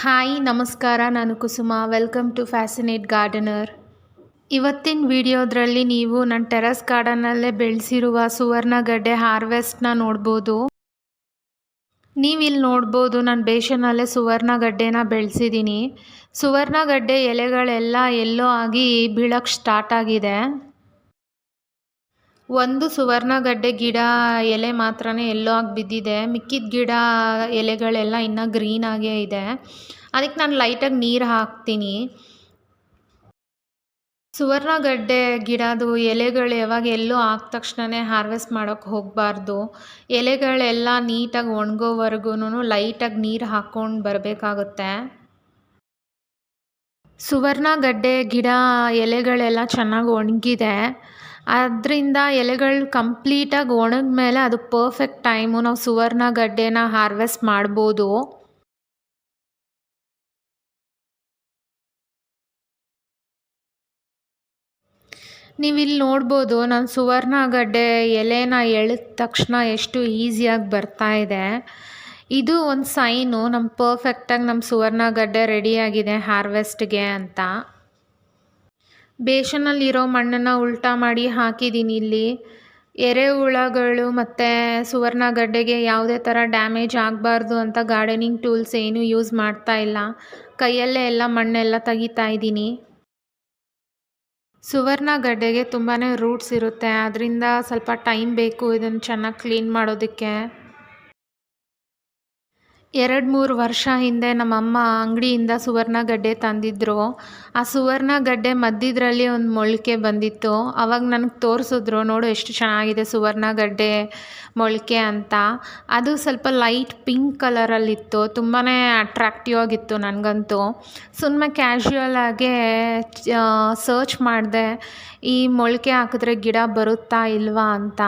Hi ನಮಸ್ಕಾರ, ನಾನು Kusuma. Welcome to fascinate gardener. ಇವತ್ತಿನ ವಿಡಿಯೋದ್ರಲ್ಲಿ ನೀವು ನನ್ನ ಟೆರೆಸ್ ಗಾರ್ಡನಲ್ಲೇ ಬೆಳೆಸಿರುವ ಸುವರ್ಣಗಡ್ಡೆ ಹಾರ್ವೆಸ್ಟ್ನ ನೋಡ್ಬೋದು. ನೀವಿಲ್ಲಿ ನೋಡ್ಬೋದು, ನಾನು ಬೇಷನಲ್ಲೇ ಸುವರ್ಣಗಡ್ಡೆನ ಬೆಳೆಸಿದ್ದೀನಿ. ಸುವರ್ಣಗಡ್ಡೆ ಎಲೆಗಳೆಲ್ಲ ಎಲ್ಲೋ ಆಗಿ ಬೀಳಕ್ಕೆ ಸ್ಟಾರ್ಟ್ ಆಗಿದೆ. ಒಂದು ಸುವರ್ಣಗಡ್ಡೆ ಗಿಡ ಎಲೆ ಮಾತ್ರ ಎಲ್ಲೋ ಆಗಿ ಬಿದ್ದಿದೆ. ಮಿಕ್ಕಿದ ಗಿಡ ಎಲೆಗಳೆಲ್ಲ ಇನ್ನೂ ಗ್ರೀನ್ ಆಗೇ ಇದೆ. ಅದಕ್ಕೆ ನಾನು ಲೈಟಾಗಿ ನೀರು ಹಾಕ್ತೀನಿ. ಸುವರ್ಣಗಡ್ಡೆ ಗಿಡದು ಎಲೆಗಳು ಯಾವಾಗ ಎಲ್ಲೋ ಆದ ತಕ್ಷಣವೇ ಹಾರ್ವೆಸ್ಟ್ ಮಾಡೋಕ್ಕೆ ಹೋಗಬಾರ್ದು. ಎಲೆಗಳೆಲ್ಲ ನೀಟಾಗಿ ಒಣಗೋವರೆಗೂ ಲೈಟಾಗಿ ನೀರು ಹಾಕ್ಕೊಂಡು ಬರಬೇಕಾಗುತ್ತೆ. ಸುವರ್ಣಗಡ್ಡೆ ಗಿಡ ಎಲೆಗಳೆಲ್ಲ ಚೆನ್ನಾಗಿ ಒಣಗಿದೆ. ಅದರಿಂದ ಎಲೆಗಳು ಕಂಪ್ಲೀಟಾಗಿ ಒಣಗಿದ ಮೇಲೆ ಅದು ಪರ್ಫೆಕ್ಟ್ ಟೈಮು ನಾವು ಸುವರ್ಣಗಡ್ಡೆನ ಹಾರ್ವೆಸ್ಟ್ ಮಾಡ್ಬೋದು. ನೀವಿಲ್ಲಿ ನೋಡ್ಬೋದು, ನಾನು ಸುವರ್ಣಗಡ್ಡೆ ಎಲೆನ ಎಳೆದ ತಕ್ಷಣ ಎಷ್ಟು ಈಸಿಯಾಗಿ ಬರ್ತಾ ಇದೆ. ಇದು ಒಂದು ಸೈನು ನಮ್ಮ ಪರ್ಫೆಕ್ಟಾಗಿ ನಮ್ಮ ಸುವರ್ಣಗಡ್ಡೆ ರೆಡಿಯಾಗಿದೆ ಹಾರ್ವೆಸ್ಟ್ಗೆ ಅಂತ. ಬೇಷನಲ್ಲಿರೋ ಮಣ್ಣನ್ನು ಉಲ್ಟಾ ಮಾಡಿ ಹಾಕಿದ್ದೀನಿ ಇಲ್ಲಿ. ಎರೆಹುಳಗಳು ಮತ್ತು ಸುವರ್ಣಗಡ್ಡೆಗೆ ಯಾವುದೇ ಥರ ಡ್ಯಾಮೇಜ್ ಆಗಬಾರ್ದು ಅಂತ ಗಾರ್ಡನಿಂಗ್ ಟೂಲ್ಸ್ ಏನೂ ಯೂಸ್ ಮಾಡ್ತಾ ಇಲ್ಲ. ಕೈಯಲ್ಲೇ ಎಲ್ಲ ಮಣ್ಣೆಲ್ಲ ತೆಗಿತಾ ಇದ್ದೀನಿ. ಸುವರ್ಣಗಡ್ಡೆಗೆ ತುಂಬಾ ರೂಟ್ಸ್ ಇರುತ್ತೆ, ಅದರಿಂದ ಸ್ವಲ್ಪ ಟೈಮ್ ಬೇಕು ಇದನ್ನು ಚೆನ್ನಾಗಿ ಕ್ಲೀನ್ ಮಾಡೋದಕ್ಕೆ. 2-3 ವರ್ಷ ಹಿಂದೆ ನಮ್ಮಮ್ಮ ಅಂಗಡಿಯಿಂದ ಸುವರ್ಣಗಡ್ಡೆ ತಂದಿದ್ದರು. ಆ ಸುವರ್ಣಗಡ್ಡೆ ಮಧ್ಯದ್ರಲ್ಲಿ ಒಂದು ಮೊಳಕೆ ಬಂದಿತ್ತು. ಆವಾಗ ನನಗೆ ತೋರಿಸಿದ್ರು, ನೋಡು ಎಷ್ಟು ಚೆನ್ನಾಗಿದೆ ಸುವರ್ಣಗಡ್ಡೆ ಮೊಳಕೆ ಅಂತ. ಅದು ಸ್ವಲ್ಪ ಲೈಟ್ ಪಿಂಕ್ ಕಲರಲ್ಲಿತ್ತು. ತುಂಬಾ ಅಟ್ರಾಕ್ಟಿವ್ ಆಗಿತ್ತು ನನಗಂತೂ. ಸುಮ್ಮನೆ ಕ್ಯಾಶುಯಲ್ ಆಗಿ ಸರ್ಚ್ ಮಾಡಿದೆ, ಈ ಮೊಳಕೆ ಹಾಕಿದ್ರೆ ಗಿಡ ಬರುತ್ತಾ ಇಲ್ವಾ ಅಂತ.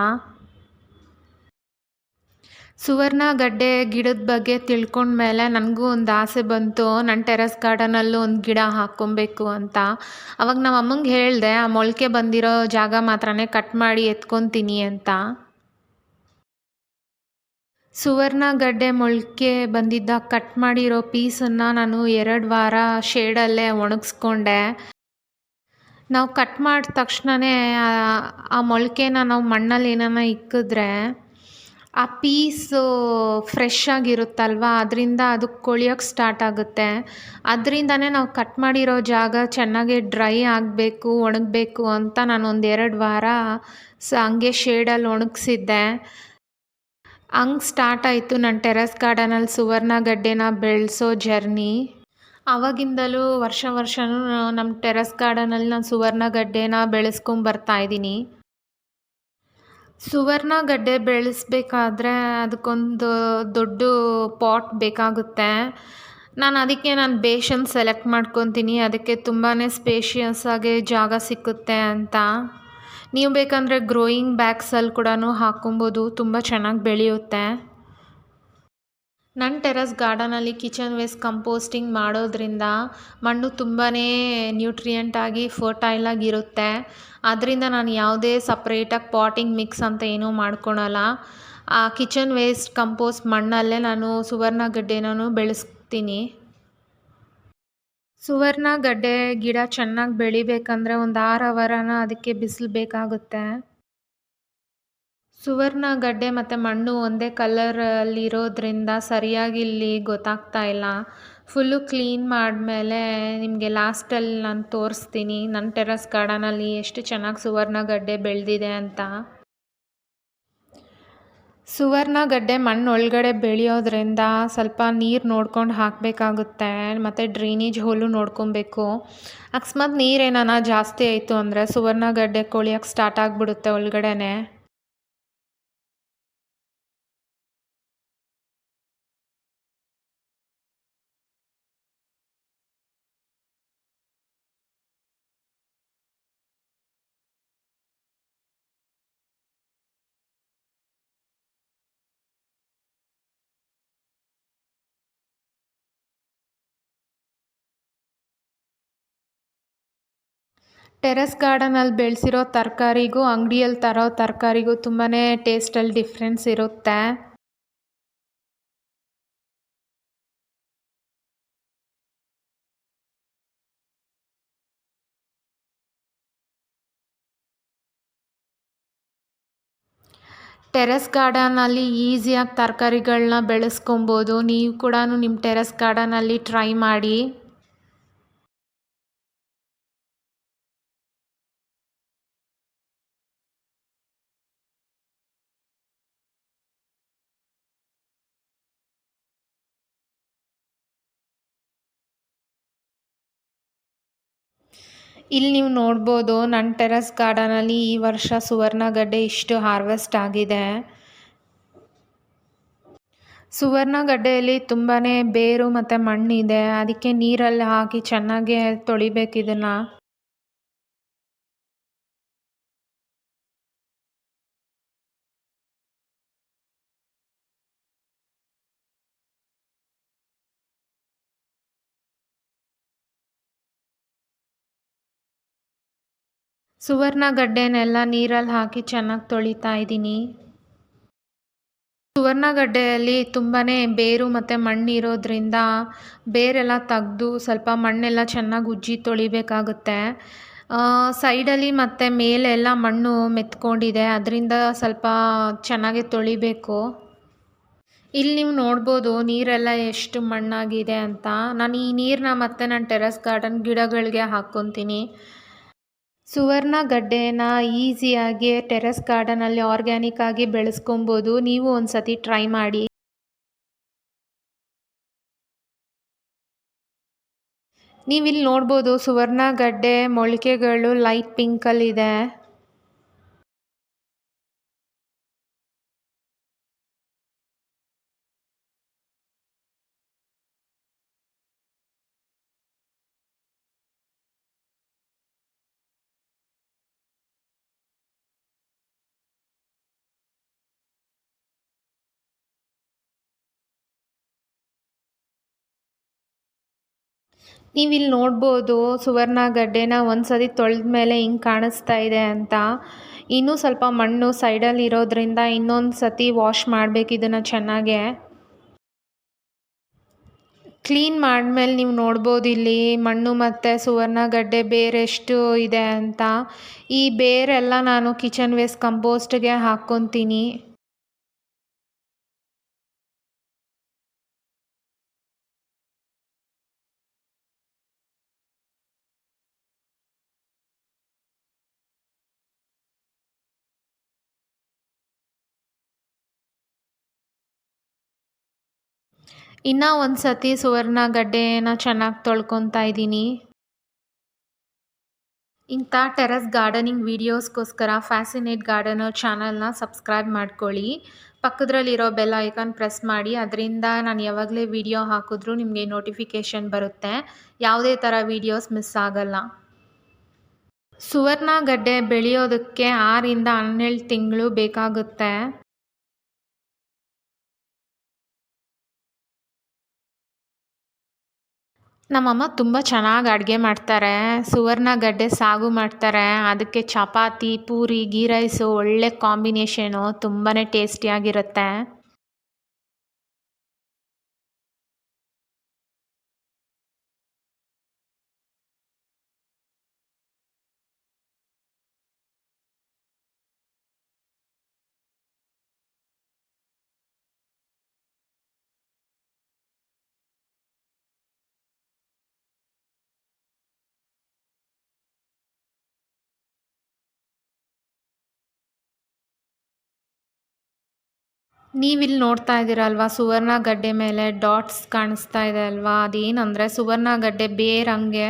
ಸುವರ್ಣಗಡ್ಡೆ ಗಿಡದ ಬಗ್ಗೆ ತಿಳ್ಕೊಂಡ್ಮೇಲೆ ನನಗೂ ಒಂದು ಆಸೆ ಬಂತು, ನನ್ನ ಟೆರೆಸ್ ಗಾರ್ಡನಲ್ಲೂ ಒಂದು ಗಿಡ ಹಾಕ್ಕೊಬೇಕು ಅಂತ. ಅವಾಗ ನಮ್ಮ ಅಮ್ಮಂಗೆ ಹೇಳಿದೆ, ಆ ಮೊಳಕೆ ಬಂದಿರೋ ಜಾಗ ಮಾತ್ರನೇ ಕಟ್ ಮಾಡಿ ಎತ್ಕೊತೀನಿ ಅಂತ. ಸುವರ್ಣಗಡ್ಡೆ ಮೊಳಕೆ ಬಂದಿದ್ದ ಕಟ್ ಮಾಡಿರೋ ಪೀಸನ್ನು ನಾನು 2 ವಾರ ಶೇಡಲ್ಲೇ ಒಣಗಿಸ್ಕೊಂಡೆ. ನಾವು ಕಟ್ ಮಾಡಿದ ತಕ್ಷಣವೇ ಆ ಮೊಳಕೆನ ನಾವು ಮಣ್ಣಲ್ಲಿ ಏನಾನ ಇಕ್ಕಿದ್ರೆ ಆ ಪೀಸು ಫ್ರೆಶ್ ಆಗಿರುತ್ತಲ್ವ, ಅದರಿಂದ ಅದು ಕೊಳೆಯೋಕ್ಕೆ ಸ್ಟಾರ್ಟ್ ಆಗುತ್ತೆ. ಅದರಿಂದನೇ ನಾವು ಕಟ್ ಮಾಡಿರೋ ಜಾಗ ಚೆನ್ನಾಗಿ ಡ್ರೈ ಆಗಬೇಕು, ಒಣಗಬೇಕು ಅಂತ ನಾನು ಒಂದು 2 ವಾರ ಹಂಗೆ ಶೇಡಲ್ಲಿ ಒಣಗಿಸಿದ್ದೆ. ಹಂಗೆ ಸ್ಟಾರ್ಟ್ ಆಯಿತು ನನ್ನ ಟೆರೆಸ್ ಗಾರ್ಡನಲ್ಲಿ ಸುವರ್ಣಗಡ್ಡೆನ ಬೆಳೆಸೋ ಜರ್ನಿ. ಆವಾಗಿಂದಲೂ ವರ್ಷವೂ ನಮ್ಮ ಟೆರೆಸ್ ಗಾರ್ಡನಲ್ಲಿ ನಾನು ಸುವರ್ಣಗಡ್ಡೆನ ಬೆಳೆಸ್ಕೊಂಬರ್ತಾಯಿದ್ದೀನಿ. ಸುವರ್ಣಗಡ್ಡೆ ಬೆಳೆಸ್ಬೇಕಾದ್ರೆ ಅದಕ್ಕೊಂದು ದೊಡ್ಡ ಪಾಟ್ ಬೇಕಾಗುತ್ತೆ. ನಾನು ಬೇಷನ್ ಸೆಲೆಕ್ಟ್ ಮಾಡ್ಕೊತೀನಿ, ಅದಕ್ಕೆ ತುಂಬಾ ಸ್ಪೇಷಿಯಸ್ ಆಗಿ ಜಾಗ ಸಿಕ್ಕುತ್ತೆ ಅಂತ. ನೀವು ಬೇಕಂದರೆ ಗ್ರೋಯಿಂಗ್ ಬ್ಯಾಗ್ಸಲ್ಲಿ ಕೂಡ ಹಾಕ್ಕೊಬೋದು, ತುಂಬ ಚೆನ್ನಾಗಿ ಬೆಳೆಯುತ್ತೆ. ನನ್ನ ಟೆರೆಸ್ ಗಾರ್ಡನಲ್ಲಿ ಕಿಚನ್ ವೇಸ್ಟ್ ಕಂಪೋಸ್ಟಿಂಗ್ ಮಾಡೋದ್ರಿಂದ ಮಣ್ಣು ತುಂಬಾ ನ್ಯೂಟ್ರಿಯೆಂಟಾಗಿ ಫರ್ಟೈಲಾಗಿರುತ್ತೆ. ಆದ್ದರಿಂದ ನಾನು ಯಾವುದೇ ಸಪ್ರೇಟಾಗಿ ಪಾಟಿಂಗ್ ಮಿಕ್ಸ್ ಅಂತ ಏನೂ ಮಾಡ್ಕೊಳಲ್ಲ. ಆ ಕಿಚನ್ ವೇಸ್ಟ್ ಕಂಪೋಸ್ಟ್ ಮಣ್ಣಲ್ಲೇ ನಾನು ಸುವರ್ಣಗಡ್ಡೆನೂ ಬೆಳೆಸ್ತೀನಿ. ಸುವರ್ಣಗಡ್ಡೆ ಗಿಡ ಚೆನ್ನಾಗಿ ಬೆಳಿಬೇಕಂದ್ರೆ ಒಂದು 6 ಅವರನ ಅದಕ್ಕೆ ಬಿಸಿಲು ಬೇಕಾಗುತ್ತೆ. ಸುವರ್ಣಗಡ್ಡೆ ಮತ್ತು ಮಣ್ಣು ಒಂದೇ ಕಲರಲ್ಲಿರೋದ್ರಿಂದ ಸರಿಯಾಗಿ ಇಲ್ಲಿ ಗೊತ್ತಾಗ್ತಾ ಇಲ್ಲ. ಫುಲ್ಲು ಕ್ಲೀನ್ ಮಾಡಿದ್ಮೇಲೆ ನಿಮಗೆ ಲಾಸ್ಟಲ್ಲಿ ನಾನು ತೋರಿಸ್ತೀನಿ ನನ್ನ ಟೆರೆಸ್ ಗಾರ್ಡನಲ್ಲಿ ಎಷ್ಟು ಚೆನ್ನಾಗಿ ಸುವರ್ಣಗಡ್ಡೆ ಬೆಳೆದಿದೆ ಅಂತ. ಸುವರ್ಣಗಡ್ಡೆ ಮಣ್ಣು ಒಳಗಡೆ ಬೆಳೆಯೋದ್ರಿಂದ ಸ್ವಲ್ಪ ನೀರು ನೋಡ್ಕೊಂಡು ಹಾಕಬೇಕಾಗುತ್ತೆ, ಮತ್ತು ಡ್ರೈನೇಜ್ ಹೋಲು ನೋಡ್ಕೊಬೇಕು. ಅಕಸ್ಮಾತ್ ನೀರೇನಾನ ಜಾಸ್ತಿ ಆಯಿತು ಅಂದರೆ ಸುವರ್ಣಗಡ್ಡೆ ಕೊಳೆಯೋಕ್ಕೆ ಸ್ಟಾರ್ಟ್ ಆಗಿಬಿಡುತ್ತೆ ಒಳಗಡೆನೆ. ಟೆರೆಸ್ ಗಾರ್ಡನಲ್ಲಿ ಬೆಳೆಸಿರೋ ತರಕಾರಿಗೂ ಅಂಗಡಿಯಲ್ಲಿ ತರೋ ತರಕಾರಿಗೂ ತುಂಬಾ ಟೇಸ್ಟಲ್ಲಿ ಡಿಫ್ರೆನ್ಸ್ ಇರುತ್ತೆ. ಟೆರೆಸ್ ಗಾರ್ಡನಲ್ಲಿ ಈಸಿಯಾಗಿ ತರಕಾರಿಗಳನ್ನ ಬೆಳೆಸ್ಕೊಬೋದು. ನೀವು ಕೂಡ ನಿಮ್ಮ ಟೆರೆಸ್ ಗಾರ್ಡನಲ್ಲಿ ಟ್ರೈ ಮಾಡಿ. ಇಲ್ಲಿ ನೀವು ನೋಡ್ಬೋದು ನನ್ನ ಟೆರೆಸ್ ಗಾರ್ಡನಲ್ಲಿ ಈ ವರ್ಷ ಸುವರ್ಣಗಡ್ಡೆ ಇಷ್ಟು ಹಾರ್ವೆಸ್ಟ್ ಆಗಿದೆ. ಸುವರ್ಣಗಡ್ಡೆಯಲ್ಲಿ ತುಂಬಾ ಬೇರು ಮತ್ತು ಮಣ್ಣಿದೆ, ಅದಕ್ಕೆ ನೀರಲ್ಲಿ ಹಾಕಿ ಚೆನ್ನಾಗಿ ತೊಳಿಬೇಕು ಇದನ್ನು. ಸುವರ್ಣಗಡ್ಡೆನೆಲ್ಲ ನೀರಲ್ಲಿ ಹಾಕಿ ಚೆನ್ನಾಗಿ ತೊಳಿತಾ ಇದ್ದೀನಿ. ಸುವರ್ಣಗಡ್ಡೆಯಲ್ಲಿ ತುಂಬಾ ಬೇರು ಮತ್ತು ಮಣ್ಣು ಇರೋದ್ರಿಂದ ಬೇರೆಲ್ಲ ತೆಗ್ದು ಸ್ವಲ್ಪ ಮಣ್ಣೆಲ್ಲ ಚೆನ್ನಾಗಿ ಉಜ್ಜಿ ತೊಳಿಬೇಕಾಗುತ್ತೆ. ಸೈಡಲ್ಲಿ ಮತ್ತು ಮೇಲೆ ಎಲ್ಲ ಮಣ್ಣು ಮೆತ್ಕೊಂಡಿದೆ, ಅದರಿಂದ ಸ್ವಲ್ಪ ಚೆನ್ನಾಗಿ ತೊಳಿಬೇಕು. ಇಲ್ಲಿ ನೀವು ನೋಡ್ಬೋದು ನೀರೆಲ್ಲ ಎಷ್ಟು ಮಣ್ಣಾಗಿದೆ ಅಂತ. ನಾನು ಈ ನೀರನ್ನ ಮತ್ತೆ ನನ್ನ ಟೆರೆಸ್ ಗಾರ್ಡನ್ ಗಿಡಗಳಿಗೆ ಹಾಕ್ಕೊತೀನಿ. ಸುವರ್ಣಗಡ್ಡೆನ ಈಸಿಯಾಗಿ ಟೆರೆಸ್ ಗಾರ್ಡನಲ್ಲಿ ಆರ್ಗ್ಯಾನಿಕ್ ಆಗಿ ಬೆಳೆಸ್ಕೊಬೋದು. ನೀವು ಒಂದು ಸತಿ ಟ್ರೈ ಮಾಡಿ. ನೀವಿಲ್ಲಿ ನೋಡ್ಬೋದು ಸುವರ್ಣಗಡ್ಡೆ ಮೊಳಕೆಗಳು ಲೈಟ್ ಪಿಂಕಲ್ಲಿದೆ. ನೀವಿಲ್ಲಿ ನೋಡ್ಬೋದು ಸುವರ್ಣಗಡ್ಡೆನ ಒಂದು ಸತಿ ತೊಳೆದ ಮೇಲೆ ಹಿಂಗೆ ಕಾಣಿಸ್ತಾ ಇದೆ ಅಂತ. ಇನ್ನೂ ಸ್ವಲ್ಪ ಮಣ್ಣು ಸೈಡಲ್ಲಿ ಇರೋದ್ರಿಂದ ಇನ್ನೊಂದು ಸತಿ ವಾಶ್ ಮಾಡಬೇಕು ಇದನ್ನು ಚೆನ್ನಾಗೆ. ಕ್ಲೀನ್ ಮಾಡಿದ್ಮೇಲೆ ನೀವು ನೋಡ್ಬೋದು ಇಲ್ಲಿ ಮಣ್ಣು ಮತ್ತು ಸುವರ್ಣಗಡ್ಡೆ ಬೇರೆ ಎಷ್ಟು ಇದೆ ಅಂತ. ಈ ಬೇರೆಲ್ಲ ನಾನು ಕಿಚನ್ ವೇಸ್ಟ್ ಕಂಪೋಸ್ಟ್ಗೆ ಹಾಕ್ಕೊತೀನಿ. ಇನ್ನೂ ಒಂದು ಸತಿ ಸುವರ್ಣಗಡ್ಡೆನ ಚೆನ್ನಾಗಿ ತೊಳ್ಕೊತಾ ಇದ್ದೀನಿ. ಇಂಥ ಟೆರೆಸ್ ಗಾರ್ಡನಿಂಗ್ ವೀಡಿಯೋಸ್ಗೋಸ್ಕರ ಫ್ಯಾಸಿನೇಟ್ ಗಾರ್ಡನರ್ ಚಾನಲ್ನ ಸಬ್ಸ್ಕ್ರೈಬ್ ಮಾಡ್ಕೊಳ್ಳಿ. ಪಕ್ಕದಲ್ಲಿರೋ ಬೆಲ್ ಐಕಾನ್ ಪ್ರೆಸ್ ಮಾಡಿ, ಅದರಿಂದ ನಾನು ಯಾವಾಗಲೇ ವಿಡಿಯೋ ಹಾಕಿದ್ರೂ ನಿಮಗೆ ನೋಟಿಫಿಕೇಷನ್ ಬರುತ್ತೆ. ಯಾವುದೇ ಥರ ವೀಡಿಯೋಸ್ ಮಿಸ್ ಆಗಲ್ಲ. ಸುವರ್ಣಗಡ್ಡೆ ಬೆಳೆಯೋದಕ್ಕೆ 6 ಇಂದ 12 ತಿಂಗಳು ಬೇಕಾಗುತ್ತೆ. ನಮ್ಮಮ್ಮ ತುಂಬ ಚೆನ್ನಾಗಿ ಅಡುಗೆ ಮಾಡ್ತಾರೆ. ಸುವರ್ಣಗಡ್ಡೆ ಸಾಗು ಮಾಡ್ತಾರೆ, ಅದಕ್ಕೆ ಚಪಾತಿ, ಪೂರಿ, ಗೀ ರೈಸು ಒಳ್ಳೆ ಕಾಂಬಿನೇಷನು, ತುಂಬಾ ಟೇಸ್ಟಿಯಾಗಿರುತ್ತೆ. ನೀವಿಲ್ಲಿ ನೋಡ್ತಾ ಇದ್ದೀರಲ್ವಾ ಸುವರ್ಣಗಡ್ಡೆ ಮೇಲೆ ಡಾಟ್ಸ್ ಕಾಣಿಸ್ತಾ ಇದೆ ಅಲ್ವಾ, ಅದೇನಂದರೆ ಸುವರ್ಣಗಡ್ಡೆ ಬೇರೆ ಹಂಗೆ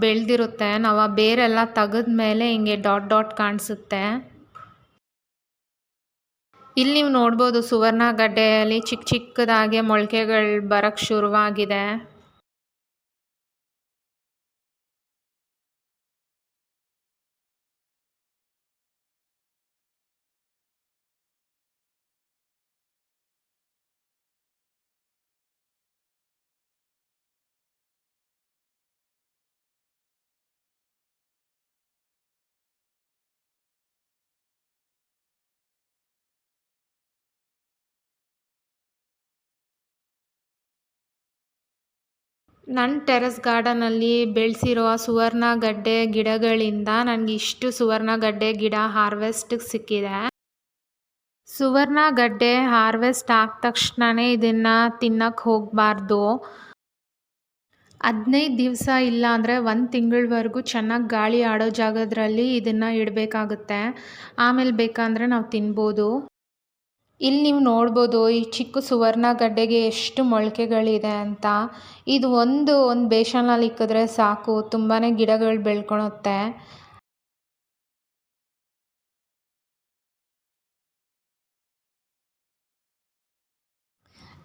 ಬೆಳೆದಿರುತ್ತೆ. ನಾವು ಆ ಬೇರೆಲ್ಲ ತೆಗೆದ ಮೇಲೆ ಹಿಂಗೆ ಡಾಟ್ ಡಾಟ್ ಕಾಣಿಸುತ್ತೆ. ಇಲ್ಲಿ ನೀವು ನೋಡ್ಬೋದು ಸುವರ್ಣಗಡ್ಡೆಯಲ್ಲಿ ಚಿಕ್ಕ ಚಿಕ್ಕದಾಗಿ ಮೊಳಕೆಗಳು ಬರೋಕ್ಕೆ ಶುರುವಾಗಿದೆ. ನನ್ನ ಟೆರೆಸ್ ಗಾರ್ಡನಲ್ಲಿ ಬೆಳೆಸಿರೋ ಸುವರ್ಣಗಡ್ಡೆ ಗಿಡಗಳಿಂದ ನನಗೆ ಇಷ್ಟು ಸುವರ್ಣಗಡ್ಡೆ ಗಿಡ ಹಾರ್ವೆಸ್ಟಿಗೆ ಸಿಕ್ಕಿದೆ. ಸುವರ್ಣಗಡ್ಡೆ ಹಾರ್ವೆಸ್ಟ್ ಆದ ತಕ್ಷಣವೇ ಇದನ್ನು ತಿನ್ನಕ್ಕೆ ಹೋಗಬಾರ್ದು. 15 ದಿವಸ ಇಲ್ಲ ಅಂದರೆ 1 ತಿಂಗಳವರೆಗೂ ಚೆನ್ನಾಗಿ ಗಾಳಿ ಆಡೋ ಜಾಗದಲ್ಲಿ ಇದನ್ನು ಇಡಬೇಕಾಗುತ್ತೆ. ಆಮೇಲೆ ಬೇಕಂದರೆ ನಾವು ತಿನ್ಬೋದು. ಇಲ್ಲಿ ನೀವು ನೋಡ್ಬೋದು ಈ ಚಿಕ್ಕ ಸುವರ್ಣಗಡ್ಡೆಗೆ ಎಷ್ಟು ಮೊಳಕೆಗಳಿದೆ ಅಂತ. ಇದು ಒಂದು ಬೇಷನಲ್ಲಿ ಇಕ್ಕಿದ್ರೆ ಸಾಕು, ತುಂಬಾ ಗಿಡಗಳು ಬೆಳ್ಕೊಳುತ್ತೆ.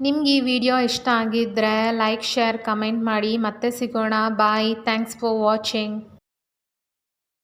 ನಿಮ್ಗೆ ಈ ವಿಡಿಯೋ ಇಷ್ಟ ಆಗಿದ್ದರೆ ಲೈಕ್, ಶೇರ್, ಕಮೆಂಟ್ ಮಾಡಿ. ಮತ್ತೆ ಸಿಗೋಣ. ಬಾಯ್. Thanks for watching.